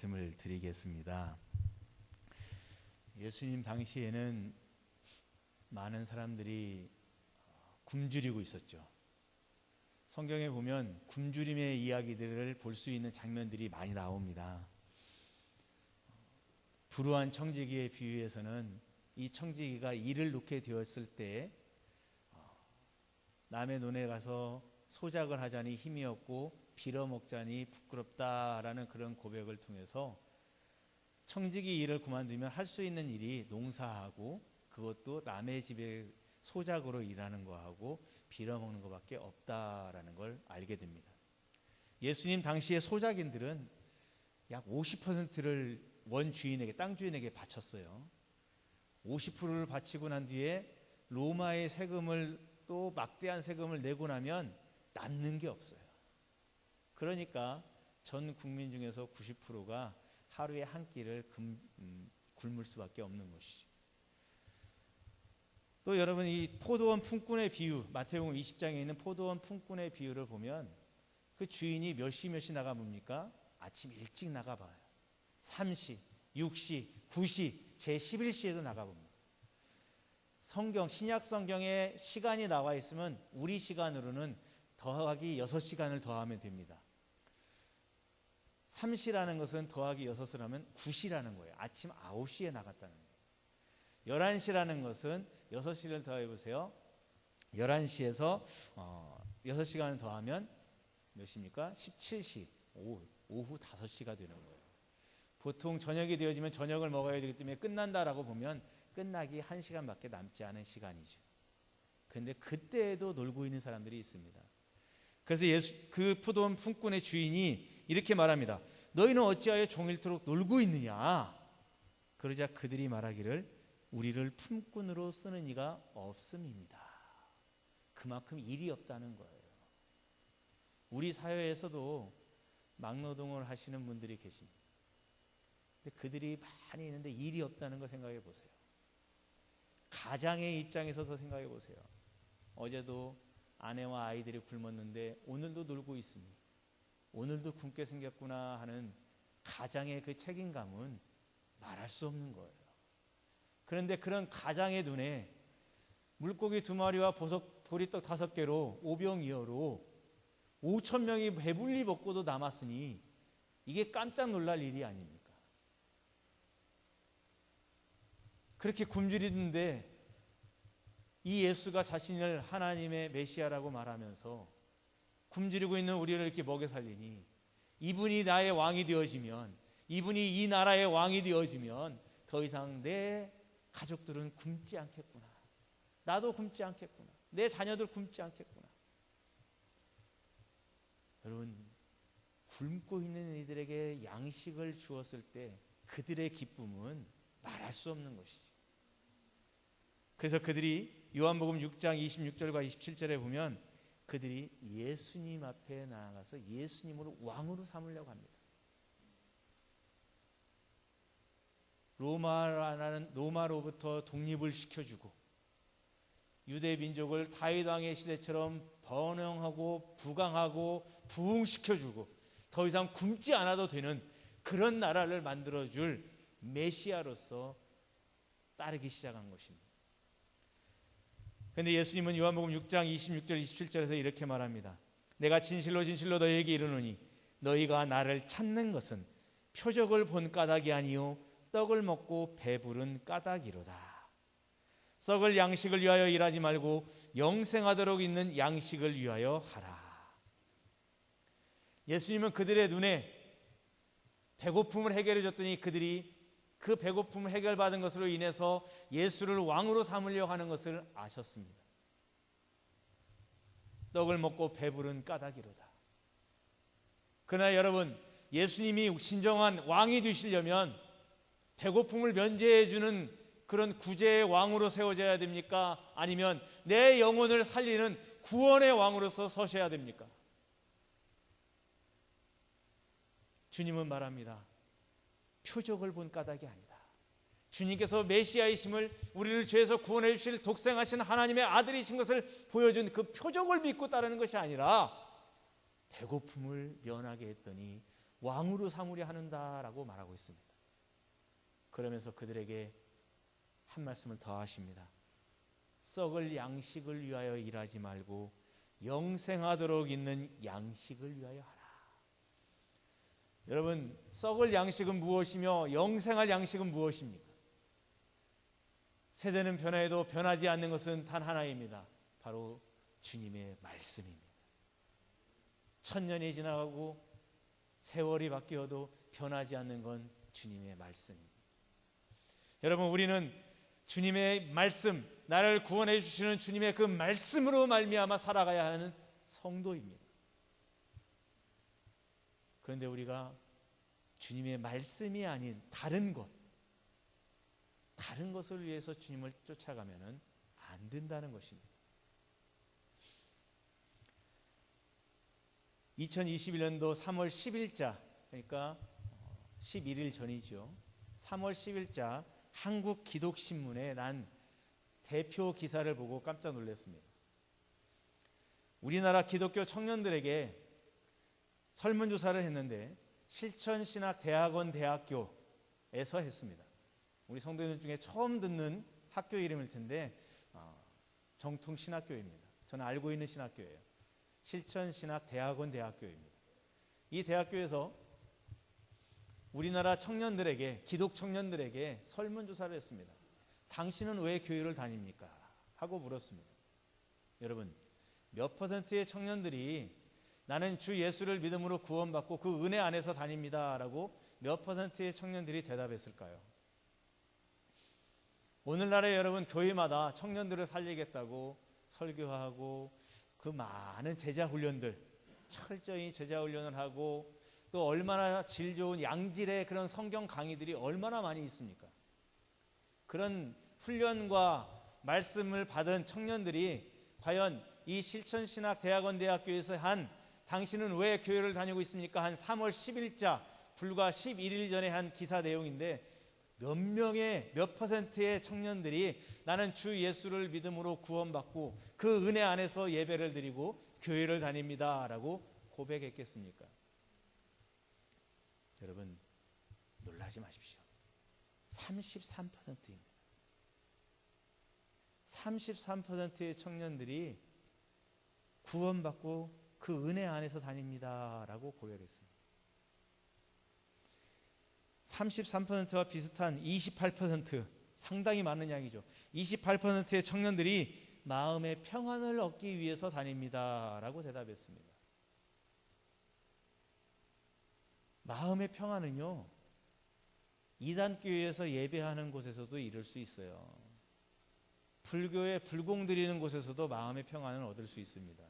말씀을 드리겠습니다. 예수님 당시에는 많은 사람들이 굶주리고 있었죠. 성경에 보면 굶주림의 이야기들을 볼 수 있는 장면들이 많이 나옵니다. 불우한 청지기의 비유에서는 이 청지기가 일을 놓게 되었을 때 남의 논에 가서 소작을 하자니 힘이 없고 빌어먹자니 부끄럽다라는 그런 고백을 통해서 청지기 일을 그만두면 할 수 있는 일이 농사하고 그것도 남의 집에 소작으로 일하는 거하고 빌어먹는 것밖에 없다라는 걸 알게 됩니다. 예수님 당시의 소작인들은 약 50%를 원 주인에게, 땅 주인에게 바쳤어요. 50%를 바치고 난 뒤에 로마의 세금을 또 막대한 세금을 내고 나면 남는 게 없어요. 그러니까 전 국민 중에서 90%가 하루에 한 끼를 굶을 수밖에 없는 것이죠. 또 여러분, 이 포도원 품꾼의 비유, 마태복음 20장에 있는 포도원 품꾼의 비유를 보면 그 주인이 몇 시 나가 봅니까? 아침 일찍 나가봐요. 3시, 6시, 9시, 제 11시에도 나가봅니다. 성경, 신약 성경에 시간이 나와 있으면 우리 시간으로는 더하기 6시간을 더하면 됩니다. 3시라는 것은 더하기 6을 하면 9시라는 거예요. 아침 9시에 나갔다는 거예요. 11시라는 것은 6시를 더해보세요. 11시에서 6시간을 더하면 몇 시입니까? 17시, 오후 5시가 되는 거예요. 보통 저녁이 되어지면 저녁을 먹어야 되기 때문에 끝난다라고 보면 끝나기 1시간밖에 남지 않은 시간이죠. 그런데 그때에도 놀고 있는 사람들이 있습니다. 그래서 그 포도원 품꾼의 주인이 이렇게 말합니다. 너희는 어찌하여 종일토록 놀고 있느냐? 그러자 그들이 말하기를 우리를 품꾼으로 쓰는 이가 없음입니다. 그만큼 일이 없다는 거예요. 우리 사회에서도 막노동을 하시는 분들이 계십니다. 근데 그들이 많이 있는데 일이 없다는 거 생각해 보세요. 가장의 입장에서 생각해 보세요. 어제도 아내와 아이들이 굶었는데 오늘도 놀고 있으니 오늘도 굶게 생겼구나 하는 가장의 그 책임감은 말할 수 없는 거예요. 그런데 그런 가장의 눈에 물고기 2마리와 보리떡 5개로 오병이어로 5,000명이 배불리 먹고도 남았으니 이게 깜짝 놀랄 일이 아닙니까? 그렇게 굶주리는데 이 예수가 자신을 하나님의 메시아라고 말하면서 굶주리고 있는 우리를 이렇게 먹여 살리니 이분이 나의 왕이 되어지면, 이분이 이 나라의 왕이 되어지면 더 이상 내 가족들은 굶지 않겠구나. 나도 굶지 않겠구나. 내 자녀들 굶지 않겠구나. 여러분, 굶고 있는 이들에게 양식을 주었을 때 그들의 기쁨은 말할 수 없는 것이죠. 그래서 그들이 요한복음 6장 26절과 27절에 보면 그들이 예수님 앞에 나아가서 예수님을 왕으로 삼으려고 합니다. 로마로부터 독립을 시켜주고 유대 민족을 다윗 왕의 시대처럼 번영하고 부강하고 부흥시켜주고 더 이상 굶지 않아도 되는 그런 나라를 만들어줄 메시아로서 따르기 시작한 것입니다. 그런데 예수님은 요한복음 6장 26절 27절에서 이렇게 말합니다. 내가 진실로 진실로 너희에게 이르노니 너희가 나를 찾는 것은 표적을 본 까닭이 아니요 떡을 먹고 배부른 까닭이로다. 썩을 양식을 위하여 일하지 말고 영생하도록 있는 양식을 위하여 하라. 예수님은 그들의 눈에 배고픔을 해결해 줬더니 그들이 그 배고픔을 해결받은 것으로 인해서 예수를 왕으로 삼으려고 하는 것을 아셨습니다. 떡을 먹고 배부른 까닭이로다. 그러나 여러분, 예수님이 진정한 왕이 되시려면 배고픔을 면제해 주는 그런 구제의 왕으로 세워져야 됩니까? 아니면 내 영혼을 살리는 구원의 왕으로서 서셔야 됩니까? 주님은 말합니다. 표적을 본 까닭이 아니다. 주님께서 메시아이심을, 우리를 죄에서 구원해 주실 독생하신 하나님의 아들이신 것을 보여준 그 표적을 믿고 따르는 것이 아니라 배고픔을 면하게 했더니 왕으로 삼으려 하는다라고 말하고 있습니다. 그러면서 그들에게 한 말씀을 더 하십니다. 썩을 양식을 위하여 일하지 말고 영생하도록 있는 양식을 위하여 하라. 여러분, 썩을 양식은 무엇이며 영생할 양식은 무엇입니까? 세대는 변해도 변하지 않는 것은 단 하나입니다. 바로 주님의 말씀입니다. 천년이 지나가고 세월이 바뀌어도 변하지 않는 건 주님의 말씀입니다. 여러분, 우리는 주님의 말씀, 나를 구원해 주시는 주님의 그 말씀으로 말미암아 살아가야 하는 성도입니다. 그런데 우리가 주님의 말씀이 아닌 다른 것을 위해서 주님을 쫓아가면 안 된다는 것입니다. 2021년도 3월 10일자, 그러니까 11일 전이죠. 3월 10일자 한국기독신문에 난 대표 기사를 보고 깜짝 놀랐습니다. 우리나라 기독교 청년들에게 설문조사를 했는데 실천신학대학원 대학교에서 했습니다. 우리 성도님들 중에 처음 듣는 학교 이름일 텐데 정통신학교입니다. 저는 알고 있는 신학교예요. 실천신학대학원 대학교입니다. 이 대학교에서 우리나라 청년들에게, 기독 청년들에게 설문조사를 했습니다. 당신은 왜 교회를 다닙니까? 하고 물었습니다. 여러분, 몇 퍼센트의 청년들이 나는 주 예수를 믿음으로 구원받고 그 은혜 안에서 다닙니다 라고 몇 퍼센트의 청년들이 대답했을까요? 오늘날에 여러분, 교회마다 청년들을 살리겠다고 설교하고 그 많은 제자훈련들, 철저히 제자훈련을 하고 또 얼마나 질 좋은 양질의 그런 성경 강의들이 얼마나 많이 있습니까? 그런 훈련과 말씀을 받은 청년들이 과연 이 실천신학대학원 대학교에서 한 당신은 왜 교회를 다니고 있습니까? 한 3월 10일자 불과 11일 전에 한 기사 내용인데 몇 퍼센트의 청년들이 나는 주 예수를 믿음으로 구원받고 그 은혜 안에서 예배를 드리고 교회를 다닙니다 라고 고백했겠습니까? 여러분, 놀라지 마십시오. 33%입니다. 33%의 청년들이 구원받고 그 은혜 안에서 다닙니다 라고 고백했습니다. 33%와 비슷한 28%, 상당히 많은 양이죠. 28%의 청년들이 마음의 평안을 얻기 위해서 다닙니다 라고 대답했습니다. 마음의 평안은요, 이단교회에서 예배하는 곳에서도 이룰 수 있어요. 불교에 불공 드리는 곳에서도 마음의 평안을 얻을 수 있습니다.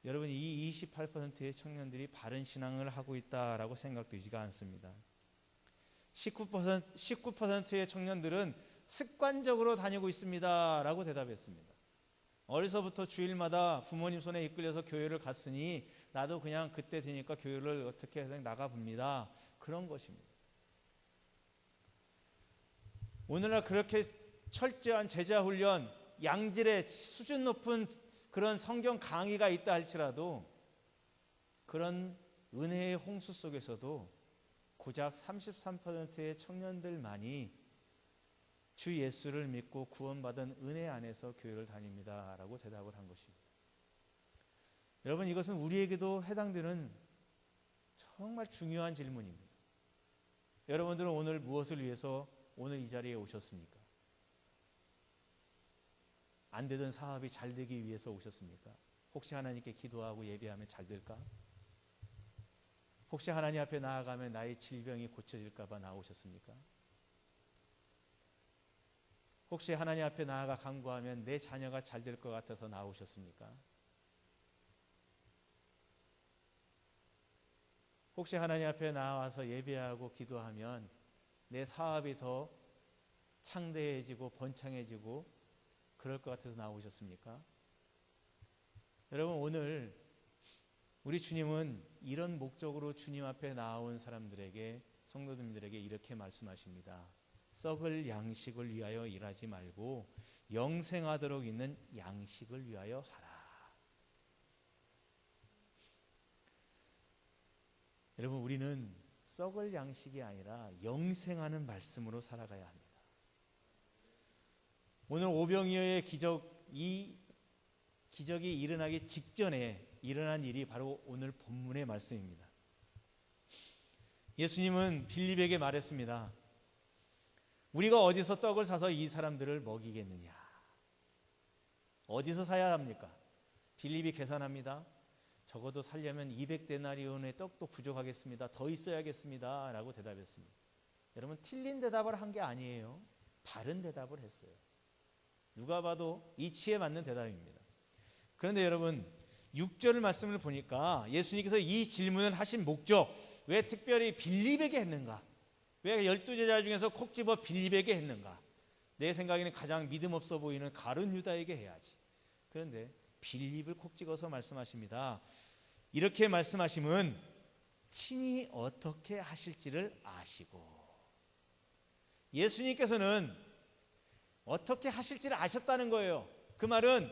여러분, 이 28%의 청년들이 바른 신앙을 하고 있다라고 생각되지가 않습니다. 19%의 청년들은 습관적으로 다니고 있습니다 라고 대답했습니다. 어려서부터 주일마다 부모님 손에 이끌려서 교회를 갔으니 나도 그냥 그때 되니까 교회를 어떻게 해서 나가봅니다. 그런 것입니다. 오늘날 그렇게 철저한 제자훈련, 양질의 수준 높은 그런 성경 강의가 있다 할지라도 그런 은혜의 홍수 속에서도 고작 33%의 청년들만이 주 예수를 믿고 구원받은 은혜 안에서 교회를 다닙니다 라고 대답을 한 것입니다. 여러분, 이것은 우리에게도 해당되는 정말 중요한 질문입니다. 여러분들은 오늘 무엇을 위해서 오늘 이 자리에 오셨습니까? 안 되던 사업이 잘 되기 위해서 오셨습니까? 혹시 하나님께 기도하고 예배하면 잘 될까? 혹시 하나님 앞에 나아가면 나의 질병이 고쳐질까 봐 나오셨습니까? 혹시 하나님 앞에 나아가 간구하면 내 자녀가 잘 될 것 같아서 나오셨습니까? 혹시 하나님 앞에 나와서 예배하고 기도하면 내 사업이 더 창대해지고 번창해지고 그럴 것 같아서 나오셨습니까? 여러분, 오늘 우리 주님은 이런 목적으로 주님 앞에 나온 사람들에게, 성도님들에게 이렇게 말씀하십니다. 썩을 양식을 위하여 일하지 말고 영생하도록 있는 양식을 위하여 하라. 여러분, 우리는 썩을 양식이 아니라 영생하는 말씀으로 살아가야 합니다. 오늘 오병이어의 기적, 이 기적이 일어나기 직전에 일어난 일이 바로 오늘 본문의 말씀입니다. 예수님은 빌립에게 말했습니다. 우리가 어디서 떡을 사서 이 사람들을 먹이겠느냐? 어디서 사야 합니까? 빌립이 계산합니다. 적어도 살려면 200데나리온의 떡도 부족하겠습니다. 더 있어야겠습니다. 라고 대답했습니다. 여러분, 틀린 대답을 한 게 아니에요. 바른 대답을 했어요. 누가 봐도 이치에 맞는 대답입니다. 그런데 여러분, 6절 말씀을 보니까 예수님께서 이 질문을 하신 목적, 왜 특별히 빌립에게 했는가? 왜 12제자 중에서 콕 집어 빌립에게 했는가? 내 생각에는 가장 믿음 없어 보이는 가룟 유다에게 해야지. 그런데 빌립을 콕 찍어서 말씀하십니다. 이렇게 말씀하심은 친히 어떻게 하실지를 아시고, 예수님께서는 어떻게 하실지를 아셨다는 거예요. 그 말은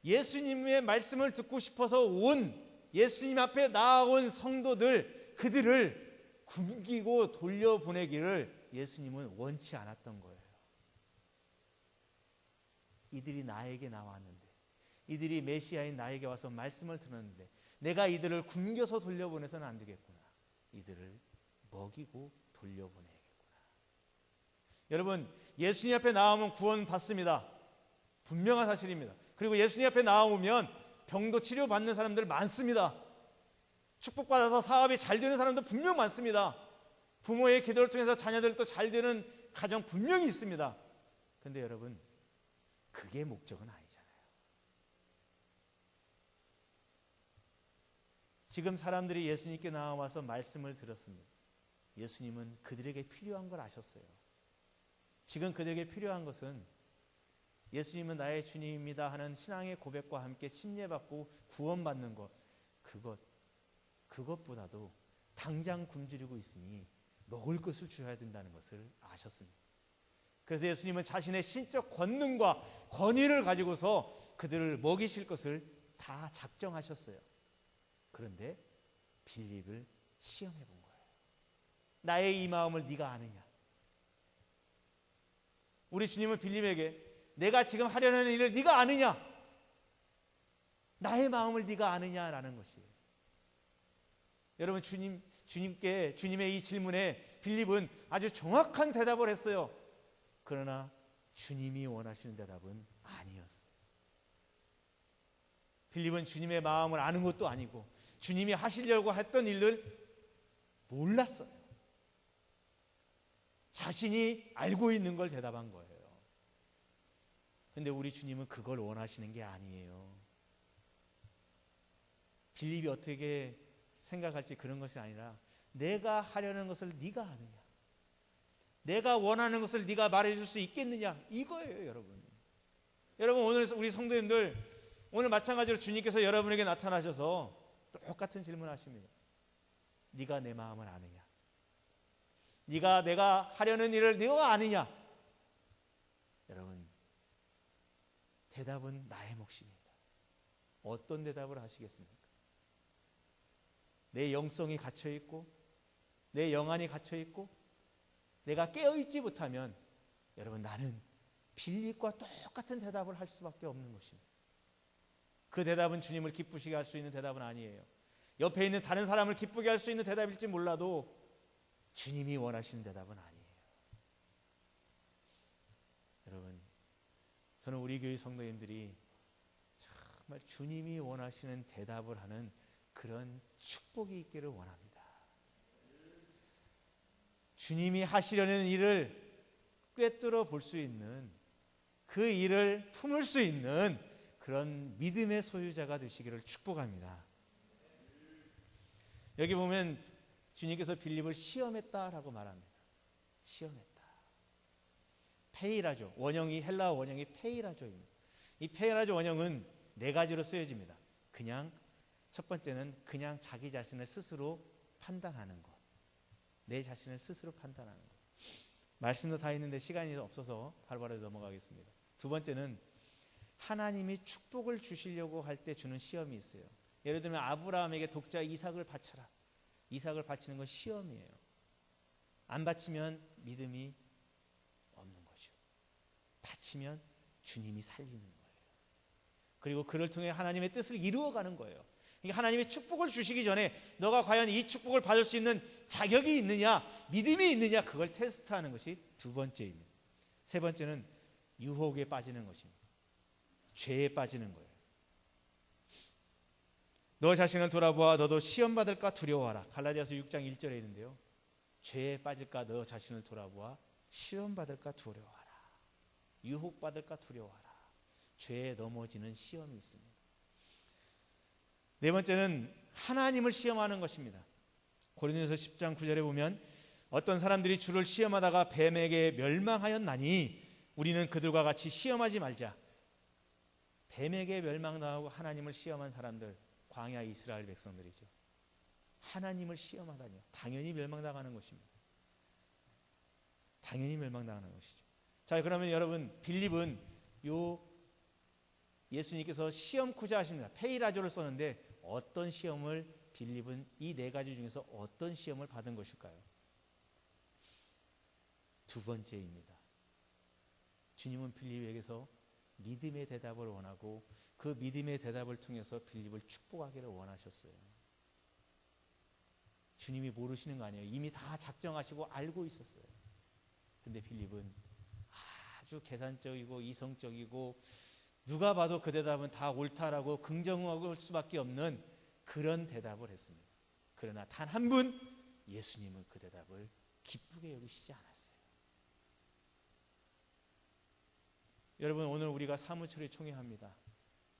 예수님의 말씀을 듣고 싶어서 온, 예수님 앞에 나아온 성도들, 그들을 굶기고 돌려보내기를 예수님은 원치 않았던 거예요. 이들이 나에게 나왔는데, 이들이 메시아인 나에게 와서 말씀을 들었는데 내가 이들을 굶겨서 돌려보내서는 안 되겠구나. 이들을 먹이고 돌려보내야겠구나. 여러분, 예수님 앞에 나오면 구원 받습니다. 분명한 사실입니다. 그리고 예수님 앞에 나오면 병도 치료받는 사람들 많습니다. 축복받아서 사업이 잘 되는 사람도 분명 많습니다. 부모의 기도를 통해서 자녀들도 잘 되는 가정 분명히 있습니다. 그런데 여러분, 그게 목적은 아니잖아요. 지금 사람들이 예수님께 나와서 말씀을 들었습니다. 예수님은 그들에게 필요한 걸 아셨어요. 지금 그들에게 필요한 것은 예수님은 나의 주님입니다 하는 신앙의 고백과 함께 침례받고 구원받는 것, 그것보다도 당장 굶주리고 있으니 먹을 것을 줘야 된다는 것을 아셨습니다. 그래서 예수님은 자신의 신적 권능과 권위를 가지고서 그들을 먹이실 것을 다 작정하셨어요. 그런데 빌립을 시험해 본 거예요. 나의 이 마음을 네가 아느냐? 우리 주님은 빌립에게 내가 지금 하려는 일을 네가 아느냐? 나의 마음을 네가 아느냐라는 것이에요. 여러분, 주님의 이 질문에 빌립은 아주 정확한 대답을 했어요. 그러나 주님이 원하시는 대답은 아니었어요. 빌립은 주님의 마음을 아는 것도 아니고 주님이 하시려고 했던 일을 몰랐어요. 자신이 알고 있는 걸 대답한 거예요. 그런데 우리 주님은 그걸 원하시는 게 아니에요. 빌립이 어떻게 생각할지 그런 것이 아니라 내가 하려는 것을 네가 아느냐? 내가 원하는 것을 네가 말해줄 수 있겠느냐? 이거예요, 여러분. 여러분, 오늘 우리 성도님들, 오늘 마찬가지로 주님께서 여러분에게 나타나셔서 똑같은 질문하십니다. 네가 내 마음을 아느냐? 네가 내가 하려는 일을 네가 아느냐? 여러분, 대답은 나의 몫입니다. 어떤 대답을 하시겠습니까? 내 영성이 갇혀있고 내 영안이 갇혀있고 내가 깨어있지 못하면 여러분, 나는 빌립과 똑같은 대답을 할 수밖에 없는 것입니다. 그 대답은 주님을 기쁘시게 할 수 있는 대답은 아니에요. 옆에 있는 다른 사람을 기쁘게 할 수 있는 대답일지 몰라도 주님이 원하시는 대답은 아니에요. 여러분, 저는 우리 교회 성도님들이 정말 주님이 원하시는 대답을 하는 그런 축복이 있기를 원합니다. 주님이 하시려는 일을 꿰뚫어 볼 수 있는, 그 일을 품을 수 있는 그런 믿음의 소유자가 되시기를 축복합니다. 여기 보면 주님께서 빌립을 시험했다라고 말합니다. 시험했다. 페이라조, 원형이 헬라어 원형이 페이라조입니다. 이 페이라조 원형은 네 가지로 쓰여집니다. 그냥 첫 번째는 그냥 자기 자신을 스스로 판단하는 것. 내 자신을 스스로 판단하는 것. 말씀도 다 있는데 시간이 없어서 바로바로 넘어가겠습니다. 두 번째는 하나님이 축복을 주시려고 할 때 주는 시험이 있어요. 예를 들면 아브라함에게 독자 이삭을 바쳐라. 이삭을 바치는 건 시험이에요. 안 바치면 믿음이 없는 거죠. 바치면 주님이 살리는 거예요. 그리고 그를 통해 하나님의 뜻을 이루어가는 거예요. 그러니까 하나님의 축복을 주시기 전에 너가 과연 이 축복을 받을 수 있는 자격이 있느냐, 믿음이 있느냐, 그걸 테스트하는 것이 두 번째입니다. 세 번째는 유혹에 빠지는 것입니다. 죄에 빠지는 거예요. 너 자신을 돌아보아 너도 시험 받을까 두려워하라. 갈라디아서 6장 1절에 있는데요. 죄에 빠질까 너 자신을 돌아보아 시험 받을까 두려워하라. 유혹 받을까 두려워하라. 죄에 넘어지는 시험이 있습니다. 네 번째는 하나님을 시험하는 것입니다. 고린도서 10장 9절에 보면 어떤 사람들이 주를 시험하다가 뱀에게 멸망하였나니 우리는 그들과 같이 시험하지 말자. 뱀에게 멸망당하고 하나님을 시험한 사람들, 광야 이스라엘 백성들이죠. 하나님을 시험하다니요. 당연히 멸망당하는 것입니다. 당연히 멸망당하는 것이죠. 자, 그러면 여러분, 빌립은 예수님께서 시험코자 하십니다. 페이라조를 썼는데 어떤 시험을 빌립은 이 네 가지 중에서 어떤 시험을 받은 것일까요? 두 번째입니다. 주님은 빌립에게서 믿음의 대답을 원하고 그 믿음의 대답을 통해서 빌립을 축복하기를 원하셨어요. 주님이 모르시는 거 아니에요. 이미 다 작정하시고 알고 있었어요. 근데 빌립은 아주 계산적이고 이성적이고 누가 봐도 그 대답은 다 옳다라고 긍정할 수밖에 없는 그런 대답을 했습니다. 그러나 단 한 분, 예수님은 그 대답을 기쁘게 여기시지 않았어요. 여러분, 오늘 우리가 사무처리 총회합니다.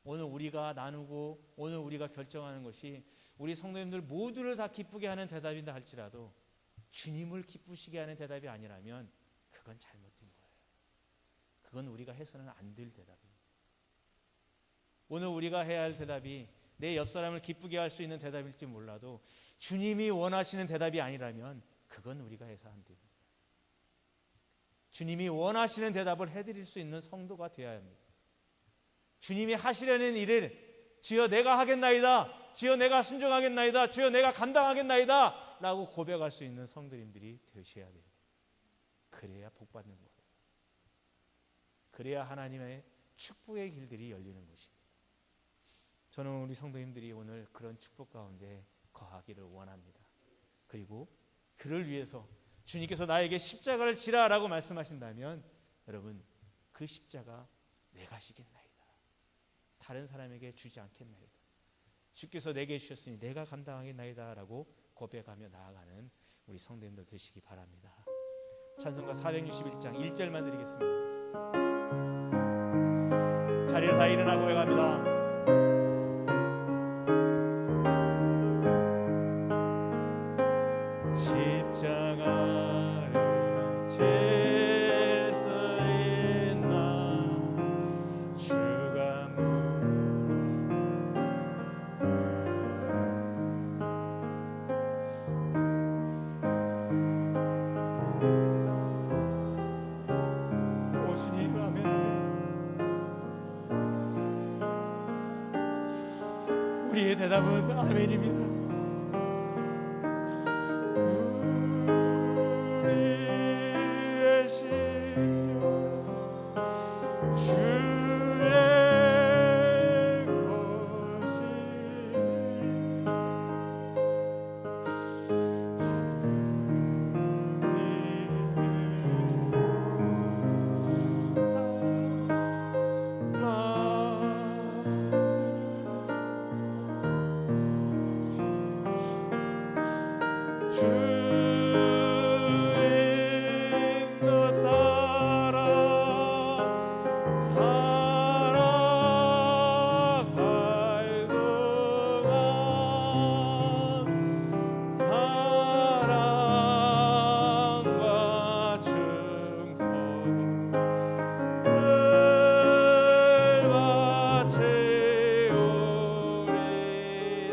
오늘 우리가 나누고 오늘 우리가 결정하는 것이 우리 성도님들 모두를 다 기쁘게 하는 대답인다 할지라도 주님을 기쁘시게 하는 대답이 아니라면 그건 잘못된 거예요. 그건 우리가 해서는 안 될 대답입니다. 오늘 우리가 해야 할 대답이 내 옆 사람을 기쁘게 할 수 있는 대답일지 몰라도 주님이 원하시는 대답이 아니라면 그건 우리가 해서 안 됩니다. 주님이 원하시는 대답을 해드릴 수 있는 성도가 되어야 합니다. 주님이 하시려는 일을 주여 내가 하겠나이다, 주여 내가 순종하겠나이다, 주여 내가 감당하겠나이다 라고 고백할 수 있는 성도님들이 되셔야 돼요. 그래야 복 받는 거예요. 그래야 하나님의 축복의 길들이 열리는 것입니다. 저는 우리 성도님들이 오늘 그런 축복 가운데 거하기를 원합니다. 그리고 그를 위해서 주님께서 나에게 십자가를 지라라고 말씀하신다면 여러분, 그 십자가 내가 지겠나이다, 다른 사람에게 주지 않겠나이다, 주께서 내게 주셨으니 내가 감당하겠나이다 라고 고백하며 나아가는 우리 성도님들 되시기 바랍니다. 찬송가 461장 1절만 드리겠습니다. 자리에서 다 일어나 고백합니다. 십자가를 질 수 있나 주가 오 주님, 아멘. 우리의 대답은 아멘입니다.